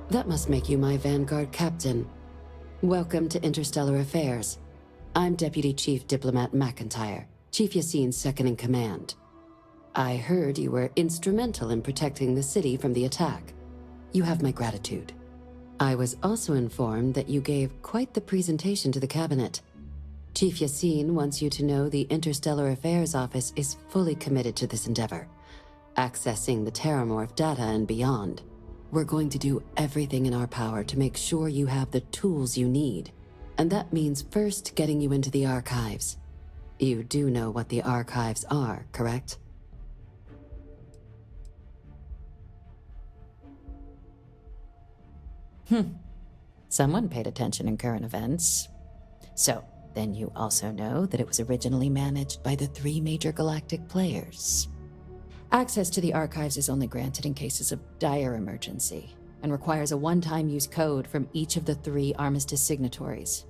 That must make you my Vanguard captain. Welcome to Interstellar Affairs. I'm Deputy Chief Diplomat McIntyre, Chief Yassine's second-in-command. I heard you were instrumental in protecting the city from the attack. You have my gratitude. I was also informed that you gave quite the presentation to the cabinet. Chief Yassine wants you to know the Interstellar Affairs Office is fully committed to this endeavor, accessing the Terramorph data and beyond. We're going to do everything in our power to make sure you have the tools you need. And that means first getting you into the archives. You do know what the archives are, correct? Someone paid attention in current events. So, then you also know that it was originally managed by the 3 major galactic players. Access to the archives is only granted in cases of dire emergency, and requires a one-time use code from each of the 3 Armistice signatories.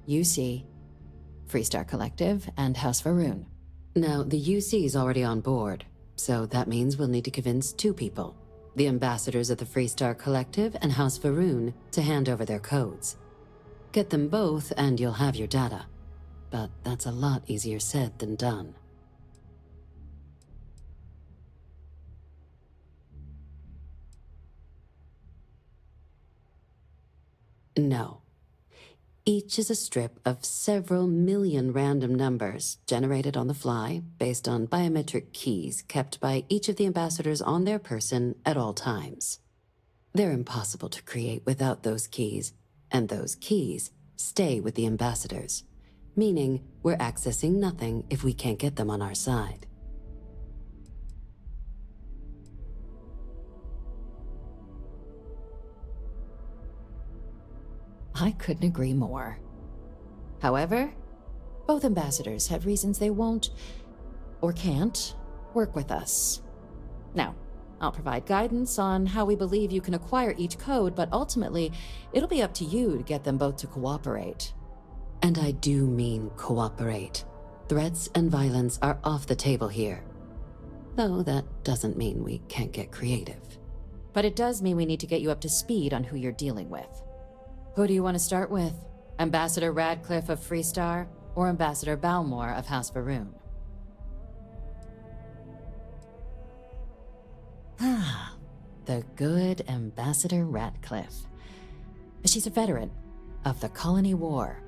UC, Freestar Collective, and House Varun. Now, the UC is already on board, so that means we'll need to convince 2 people. The ambassadors of the Freestar Collective and House Varun to hand over their codes. Get them both and you'll have your data. But that's a lot easier said than done. No. Each is a strip of several million random numbers generated on the fly based on biometric keys kept by each of the ambassadors on their person at all times. They're impossible to create without those keys, and those keys stay with the ambassadors, meaning we're accessing nothing if we can't get them on our side. I couldn't agree more. However, both ambassadors have reasons they won't, or can't, work with us. Now, I'll provide guidance on how we believe you can acquire each code, but ultimately, it'll be up to you to get them both to cooperate. And I do mean cooperate. Threats and violence are off the table here. Though that doesn't mean we can't get creative. But it does mean we need to get you up to speed on who you're dealing with. Who do you want to start with? Ambassador Radcliffe of Freestar, or Ambassador Balmore of House Varun? Ah, the good Ambassador Radcliffe. She's a veteran of the Colony War,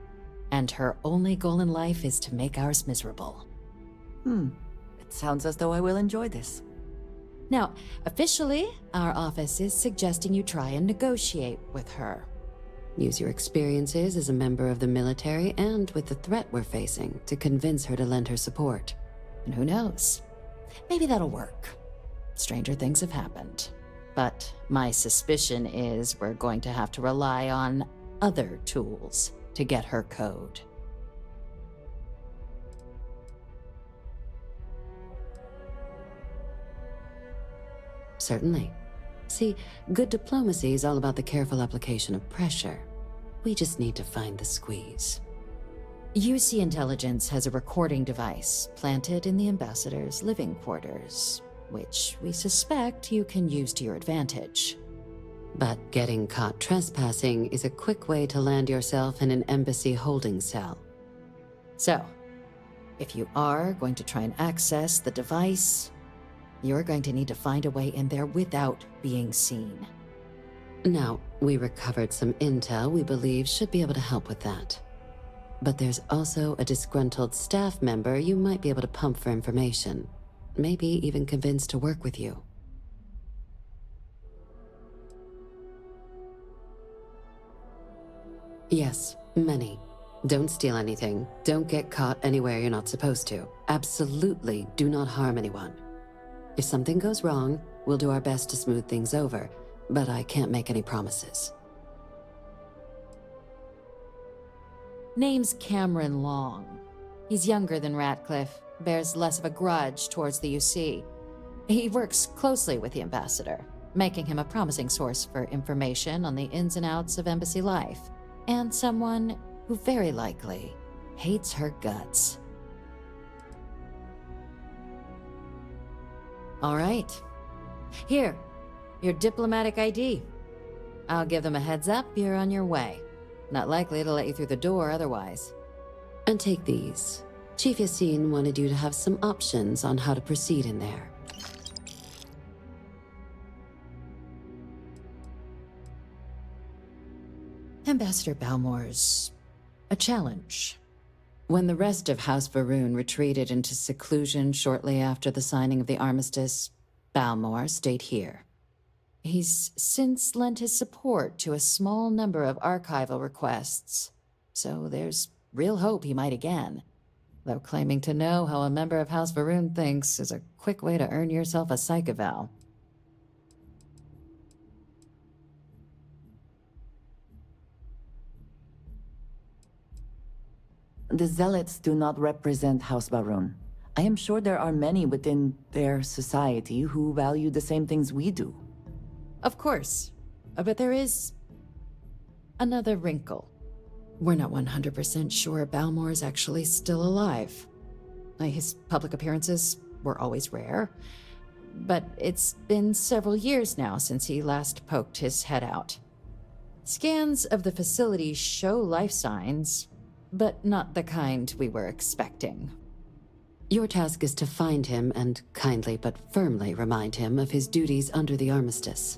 and her only goal in life is to make ours miserable. It sounds as though I will enjoy this. Now, officially, our office is suggesting you try and negotiate with her. Use your experiences as a member of the military and with the threat we're facing to convince her to lend her support. And who knows? Maybe that'll work. Stranger things have happened. But my suspicion is we're going to have to rely on other tools to get her code. Certainly. See, good diplomacy is all about the careful application of pressure. We just need to find the squeeze. UC Intelligence has a recording device planted in the ambassador's living quarters, which we suspect you can use to your advantage. But getting caught trespassing is a quick way to land yourself in an embassy holding cell. So, if you are going to try and access the device, you're going to need to find a way in there without being seen. Now, we recovered some intel we believe should be able to help with that. But there's also a disgruntled staff member you might be able to pump for information. Maybe even convince to work with you. Yes, many. Don't steal anything. Don't get caught anywhere you're not supposed to. Absolutely do not harm anyone. If something goes wrong, we'll do our best to smooth things over, but I can't make any promises. Name's Cameron Long. He's younger than Ratcliffe, bears less of a grudge towards the UC. He works closely with the ambassador, making him a promising source for information on the ins and outs of embassy life, and someone who very likely hates her guts. All right. Here, your diplomatic ID. I'll give them a heads up, you're on your way. Not likely to let you through the door otherwise. And take these. Chief Yassine wanted you to have some options on how to proceed in there. Ambassador Balmore's a challenge. When the rest of House Varun retreated into seclusion shortly after the signing of the armistice, Balmore stayed here. He's since lent his support to a small number of archival requests, so there's real hope he might again. Though claiming to know how a member of House Varun thinks is a quick way to earn yourself a psych eval. The Zealots do not represent House Varun. I am sure there are many within their society who value the same things we do. Of course, but there is another wrinkle. We're not 100% sure Balmore's actually still alive. His public appearances were always rare, but it's been several years now since he last poked his head out. Scans of the facility show life signs, but not the kind we were expecting. Your task is to find him and kindly but firmly remind him of his duties under the armistice.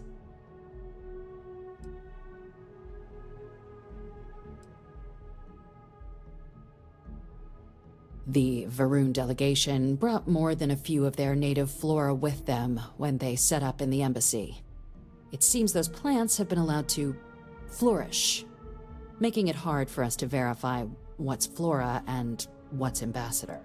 The Varun delegation brought more than a few of their native flora with them when they set up in the embassy. It seems those plants have been allowed to flourish, making it hard for us to verify what's flora and what's ambassador.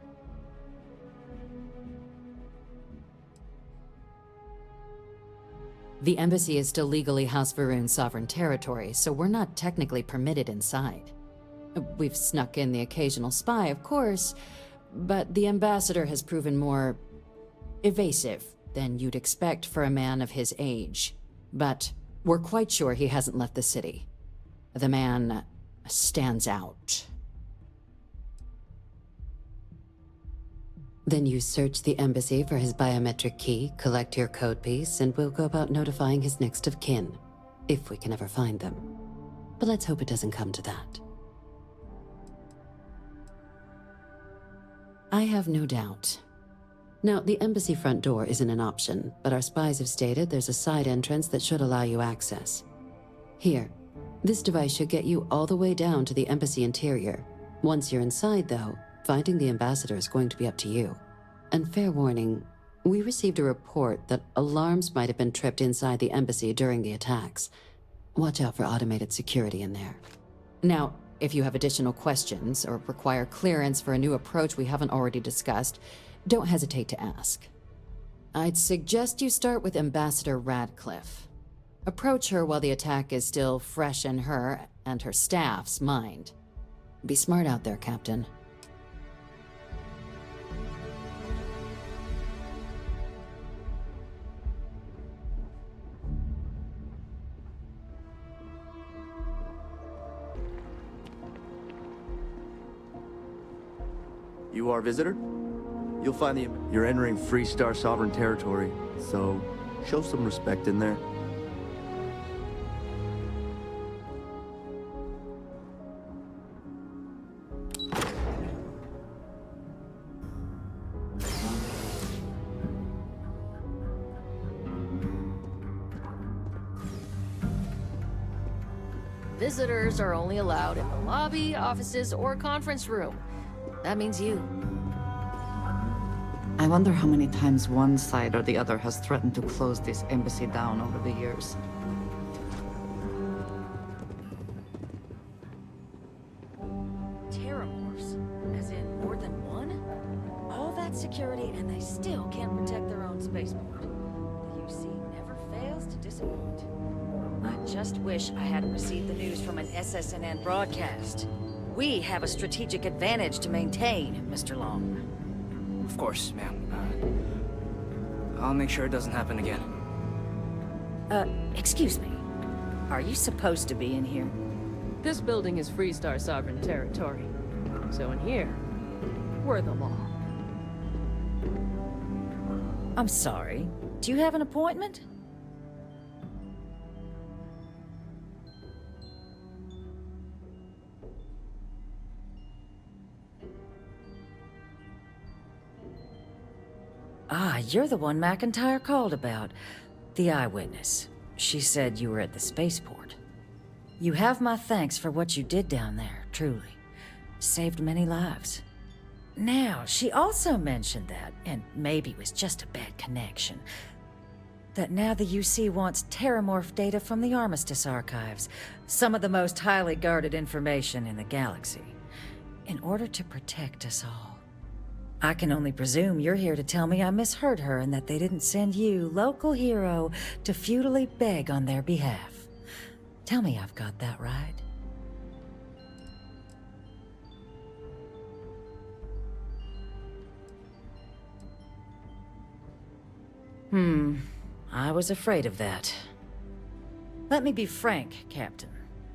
The embassy is still legally House Varun sovereign territory, so we're not technically permitted inside. We've snuck in the occasional spy, of course, but the ambassador has proven more evasive than you'd expect for a man of his age. But we're quite sure he hasn't left the city. The man stands out. Then you search the embassy for his biometric key, collect your code piece, and we'll go about notifying his next of kin, if we can ever find them. But let's hope it doesn't come to that. I have no doubt. Now, the embassy front door isn't an option, but our spies have stated there's a side entrance that should allow you access. Here, this device should get you all the way down to the embassy interior. Once you're inside, though, finding the ambassador is going to be up to you. And fair warning, we received a report that alarms might have been tripped inside the embassy during the attacks. Watch out for automated security in there. Now, if you have additional questions or require clearance for a new approach we haven't already discussed, don't hesitate to ask. I'd suggest you start with Ambassador Radcliffe. Approach her while the attack is still fresh in her and her staff's mind. Be smart out there, Captain. You are a visitor? You'll find you're entering Freestar Sovereign territory, so show some respect in there. Visitors are only allowed in the lobby, offices, or conference room. That means you. I wonder how many times one side or the other has threatened to close this embassy down over the years. Terramorphs, as in more than one? All that security and they still can't protect their own spaceport. The UC never fails to disappoint. I just wish I hadn't received the news from an SSNN broadcast. We have a strategic advantage to maintain, Mr. Long. Of course, ma'am. I'll make sure it doesn't happen again. Excuse me. Are you supposed to be in here? This building is Freestar Sovereign territory. So in here, we're the law. I'm sorry. Do you have an appointment? Ah, you're the one McIntyre called about. The eyewitness. She said you were at the spaceport. You have my thanks for what you did down there, truly. Saved many lives. Now, she also mentioned that, and maybe it was just a bad connection, that now the UC wants terramorph data from the Armistice archives, some of the most highly guarded information in the galaxy, in order to protect us all. I can only presume you're here to tell me I misheard her and that they didn't send you, local hero, to futilely beg on their behalf. Tell me I've got that right. I was afraid of that. Let me be frank, Captain.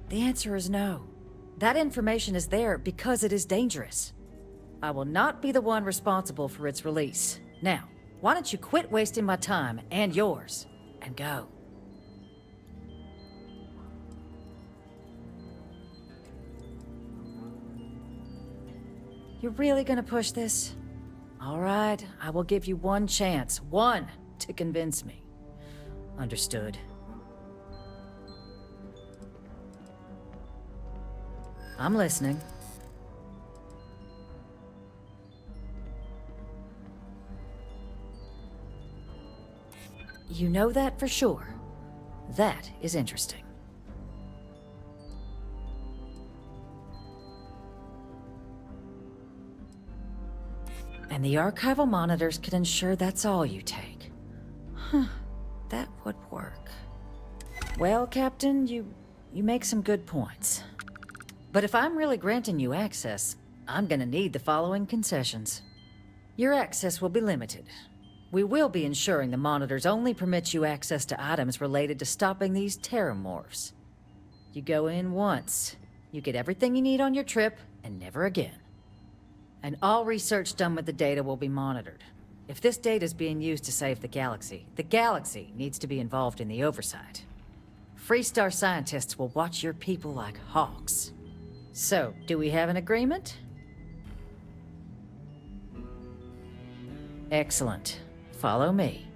The answer is no. That information is there because it is dangerous. I will not be the one responsible for its release. Now, why don't you quit wasting my time and yours, and go? You're really gonna push this? All right, I will give you one chance. One! To convince me. Understood. I'm listening. You know that for sure. That is interesting. And the archival monitors can ensure that's all you take. Huh, that would work. Well, Captain, you make some good points. But if I'm really granting you access, I'm gonna need the following concessions. Your access will be limited. We will be ensuring the monitors only permit you access to items related to stopping these terramorphs. You go in once, you get everything you need on your trip, and never again. And all research done with the data will be monitored. If this data is being used to save the galaxy needs to be involved in the oversight. Freestar scientists will watch your people like hawks. So, do we have an agreement? Excellent. Follow me.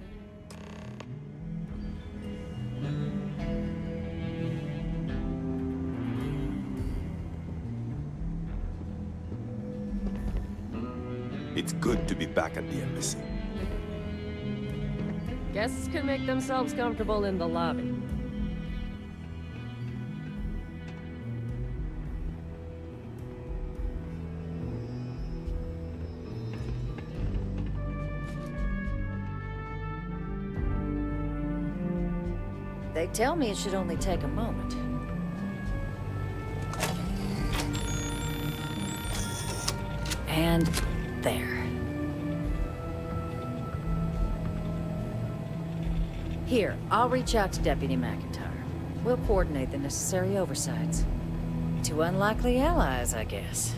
It's good to be back at the embassy. Guests can make themselves comfortable in the lobby. They tell me it should only take a moment. And there. Here, I'll reach out to Deputy McIntyre. We'll coordinate the necessary oversights. Two unlikely allies, I guess.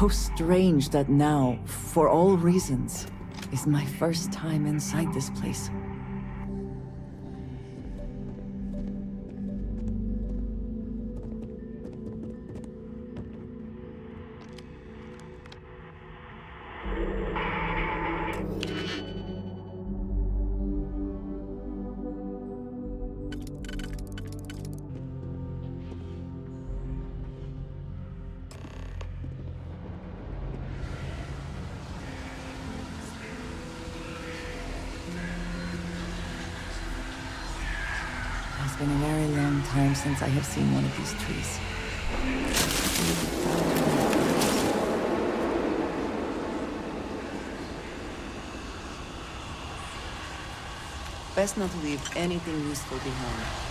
so strange that now, for all reasons, is my first time inside this place. It's been a very long time since I have seen one of these trees. Best not to leave anything useful behind.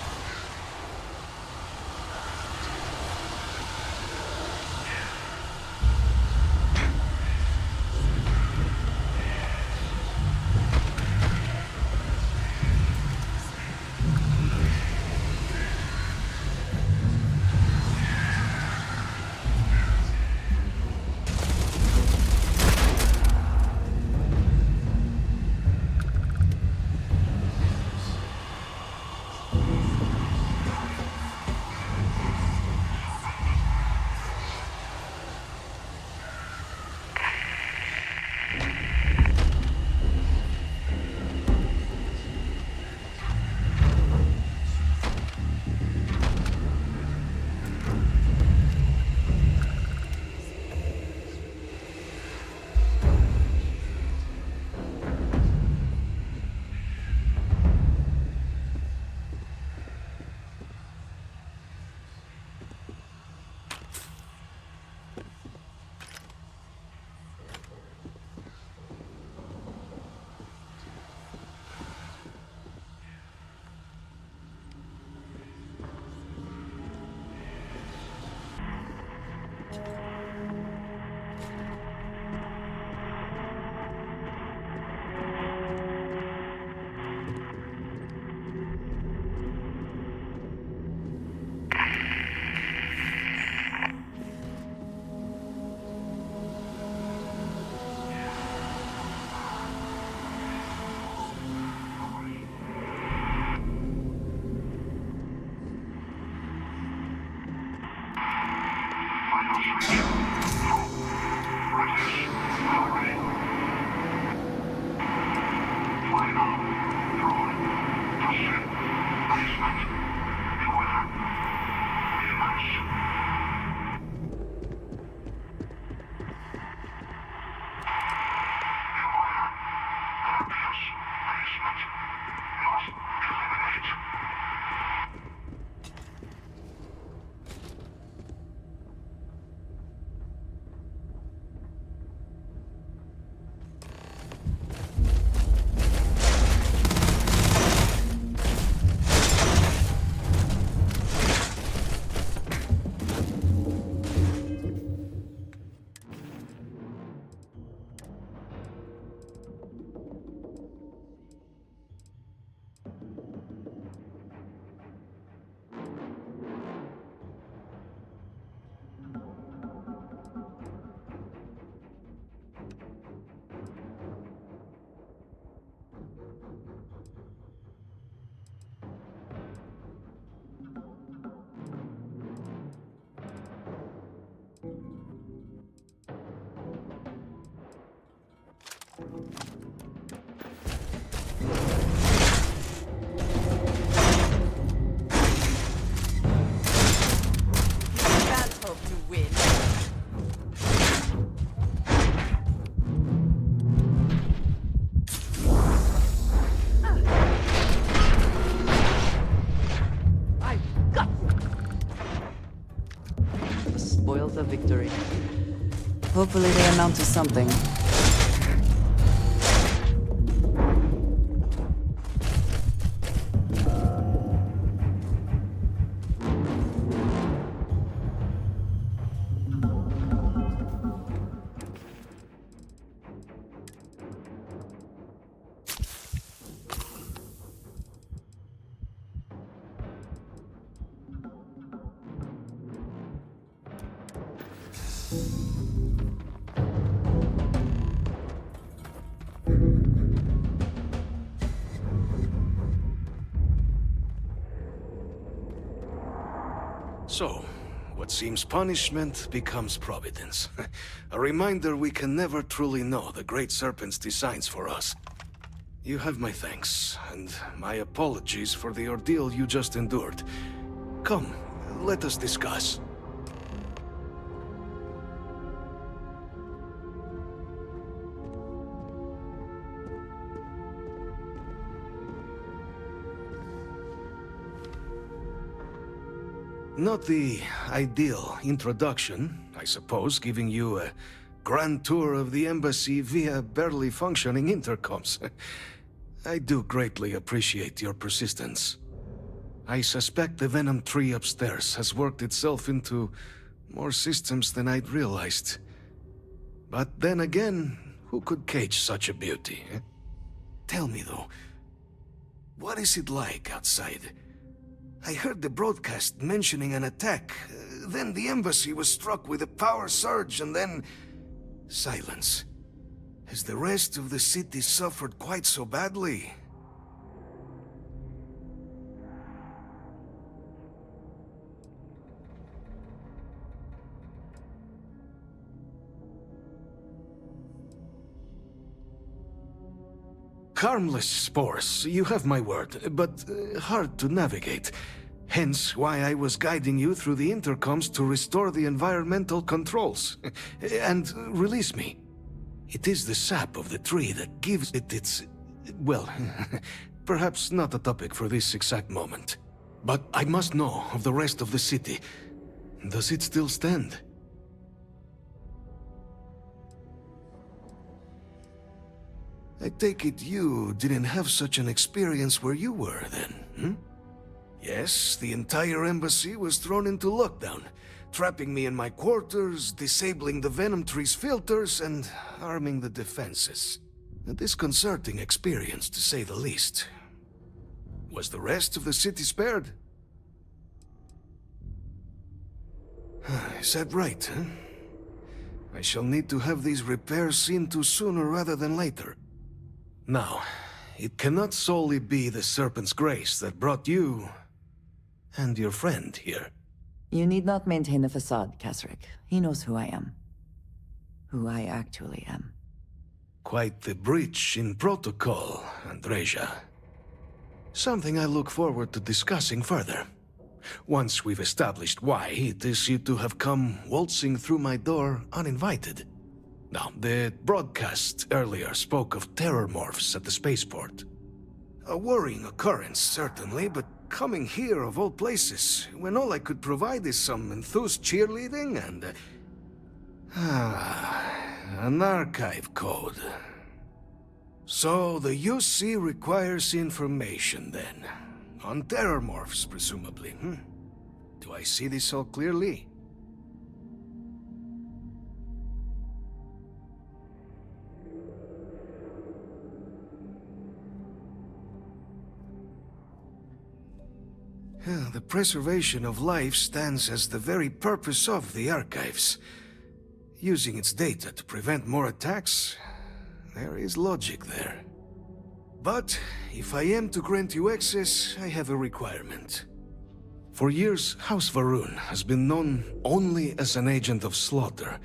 Spoils of victory. Hopefully they amount to something. So, what seems punishment becomes providence. A reminder we can never truly know the Great Serpent's designs for us. You have my thanks, and my apologies for the ordeal you just endured. Come, let us discuss. Not the ideal introduction, I suppose, giving you a grand tour of the embassy via barely functioning intercoms. I do greatly appreciate your persistence. I suspect the Venom tree upstairs has worked itself into more systems than I'd realized. But then again, who could cage such a beauty? Tell me though, what is it like outside? I heard the broadcast mentioning an attack. Then the embassy was struck with a power surge, and then silence. Has the rest of the city suffered quite so badly? Harmless spores, you have my word, but hard to navigate. Hence why I was guiding you through the intercoms to restore the environmental controls. And release me. It is the sap of the tree that gives it its... well, perhaps not a topic for this exact moment. But I must know of the rest of the city. Does it still stand? I take it you didn't have such an experience where you were, then, hmm? Yes, the entire embassy was thrown into lockdown, trapping me in my quarters, disabling the Venom tree's filters, and arming the defenses. A disconcerting experience, to say the least. Was the rest of the city spared? Is that right, huh? I shall need to have these repairs seen to sooner rather than later. Now, it cannot solely be the Serpent's grace that brought you and your friend here. You need not maintain a facade, Kasric. He knows who I am. Who I actually am. Quite the breach in protocol, Andreja. Something I look forward to discussing further. Once we've established why it is you to have come waltzing through my door uninvited. Now, the broadcast earlier spoke of terror morphs at the spaceport. A worrying occurrence, certainly, but coming here of all places, when all I could provide is some enthused cheerleading and... an archive code. So the UC requires information, then. On terror morphs, presumably, hmm? Do I see this all clearly? The preservation of life stands as the very purpose of the archives. Using its data to prevent more attacks, there is logic there. But if I am to grant you access, I have a requirement. For years, House Varun has been known only as an agent of slaughter.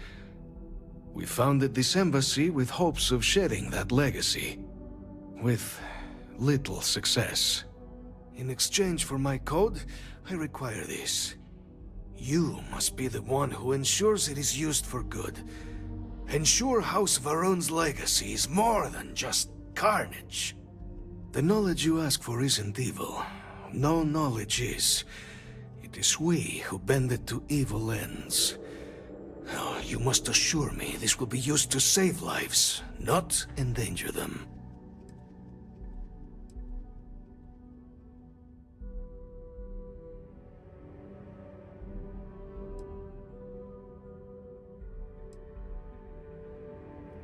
We founded this embassy with hopes of shedding that legacy. With little success. In exchange for my code, I require this. You must be the one who ensures it is used for good. Ensure House Varun's legacy is more than just carnage. The knowledge you ask for isn't evil. No knowledge is. It is we who bend it to evil ends. Oh, you must assure me this will be used to save lives, not endanger them.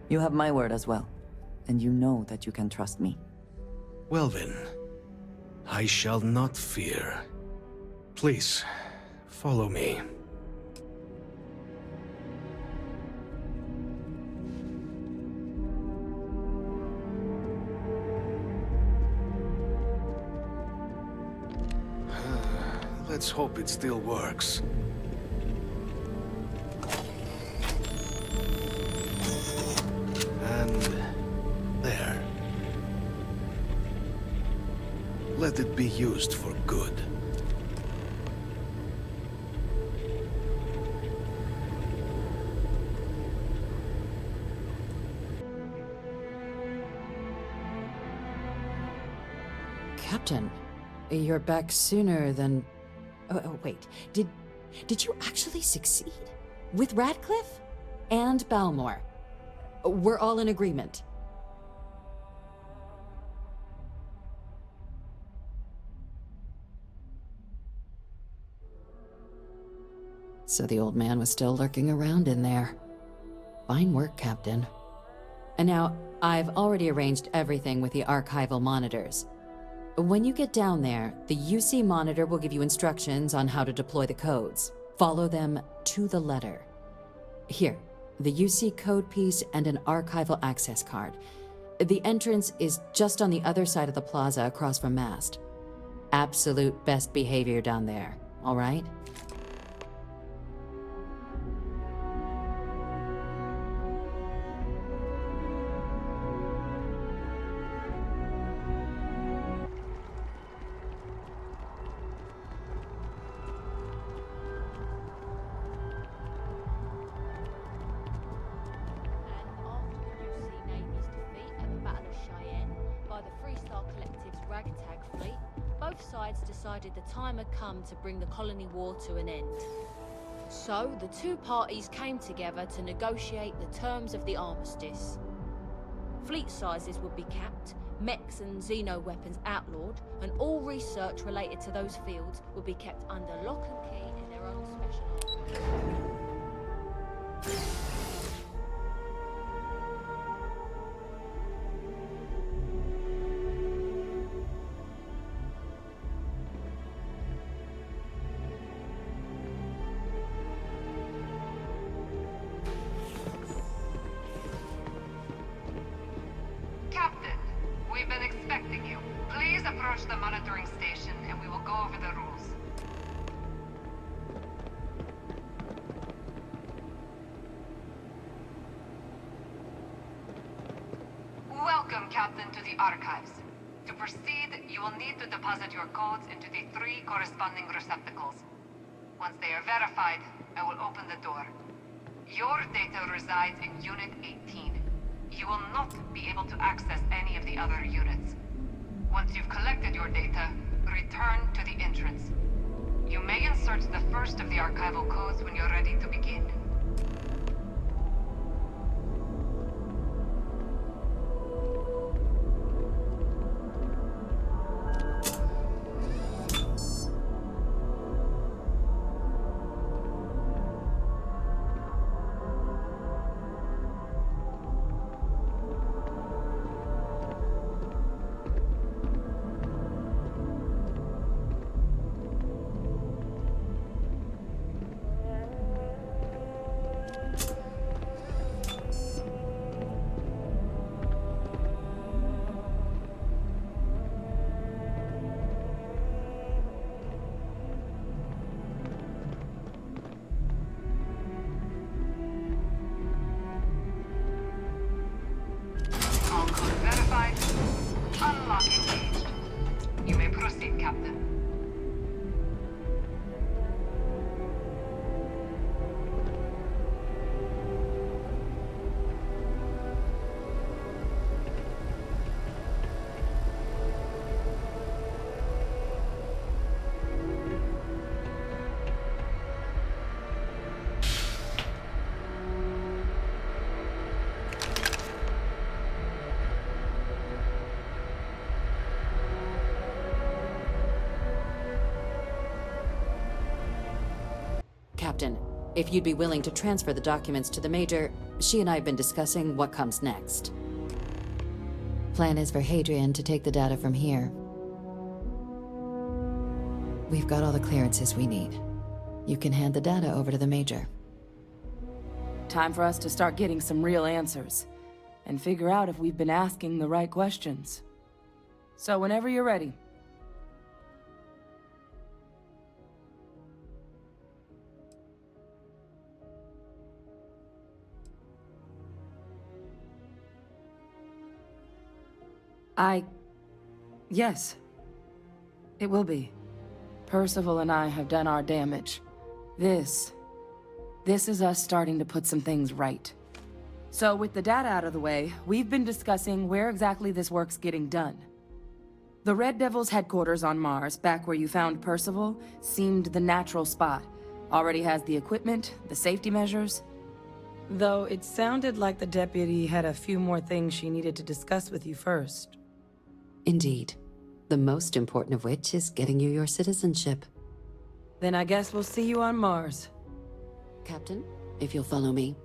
You have my word as well, and you know that you can trust me. Well then, I shall not fear. Please, follow me. Let's hope it still works. And there. Let it be used for good. Captain, you're back sooner than... Oh, wait. Did you actually succeed? With Radcliffe? And Balmore? We're all in agreement. So the old man was still lurking around in there. Fine work, Captain. And now, I've already arranged everything with the archival monitors. When you get down there, the UC monitor will give you instructions on how to deploy the codes. Follow them to the letter. Here, the UC code piece and an archival access card. The entrance is just on the other side of the plaza across from Mast. Absolute best behavior down there, all right? Decided the time had come to bring the colony war to an end. So, the two parties came together to negotiate the terms of the armistice. Fleet sizes would be capped, mechs and xeno weapons outlawed, and all research related to those fields would be kept under lock and key in their own special archive. The monitoring station, and we will go over the rules. Welcome, Captain, to the Archives. To proceed, you will need to deposit your codes into the 3 corresponding receptacles. Once they are verified, I will open the door. Your data resides in Unit 18. You will not be able to access any of the other units. Once you've collected your data, return to the entrance. You may insert the first of the archival codes when you're ready to begin. Unlock engaged. You may proceed, Captain. Captain, if you'd be willing to transfer the documents to the Major, she and I have been discussing what comes next. Plan is for Hadrian to take the data from here. We've got all the clearances we need. You can hand the data over to the Major. Time for us to start getting some real answers, and figure out if we've been asking the right questions. So whenever you're ready. Yes. It will be. Percival and I have done our damage. This is us starting to put some things right. So with the data out of the way, we've been discussing where exactly this work's getting done. The Red Devil's headquarters on Mars, back where you found Percival, seemed the natural spot. Already has the equipment, the safety measures. Though it sounded like the deputy had a few more things she needed to discuss with you first. Indeed. The most important of which is getting you your citizenship. Then I guess we'll see you on Mars. Captain, if you'll follow me.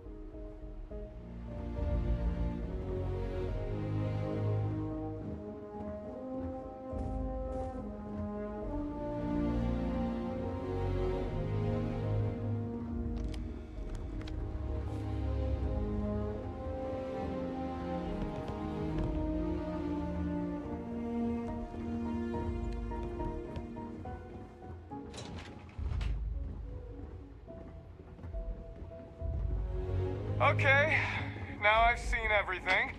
Okay, now I've seen everything.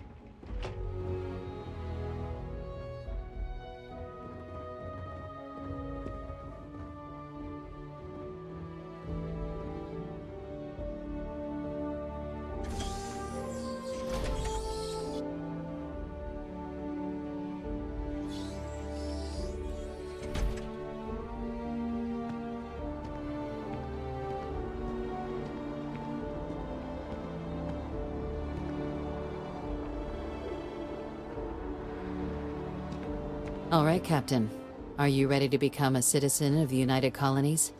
All right, Captain. Are you ready to become a citizen of the United Colonies?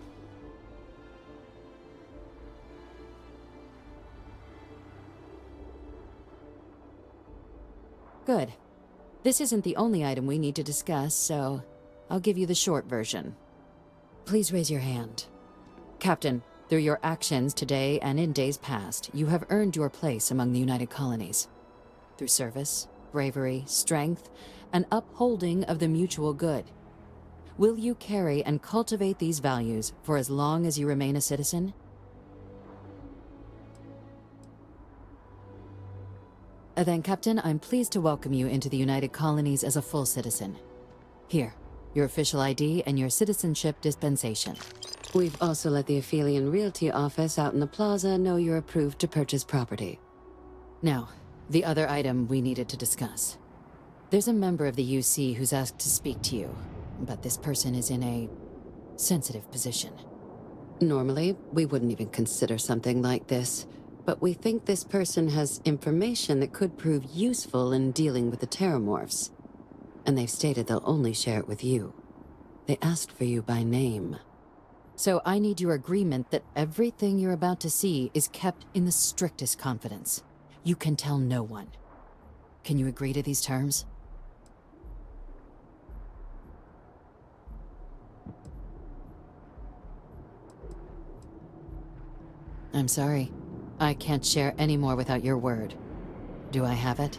Good. This isn't the only item we need to discuss, so I'll give you the short version. Please raise your hand. Captain, through your actions today and in days past, you have earned your place among the United Colonies. Through service, bravery, strength, and upholding of the mutual good. Will you carry and cultivate these values for as long as you remain a citizen? Then, Captain, I'm pleased to welcome you into the United Colonies as a full citizen. Here, your official ID and your citizenship dispensation. We've also let the Aphelion Realty office out in the plaza know you're approved to purchase property. Now, the other item we needed to discuss. There's a member of the UC who's asked to speak to you, but this person is in a sensitive position. Normally, we wouldn't even consider something like this, but we think this person has information that could prove useful in dealing with the Terramorphs. And they've stated they'll only share it with you. They asked for you by name. So I need your agreement that everything you're about to see is kept in the strictest confidence. You can tell no one. Can you agree to these terms? I'm sorry. I can't share any more without your word. Do I have it?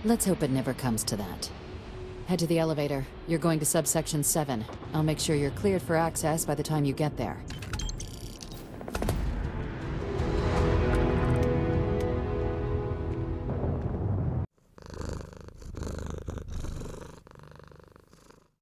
Let's hope it never comes to that. Head to the elevator. You're going to subsection 7. I'll make sure you're cleared for access by the time you get there.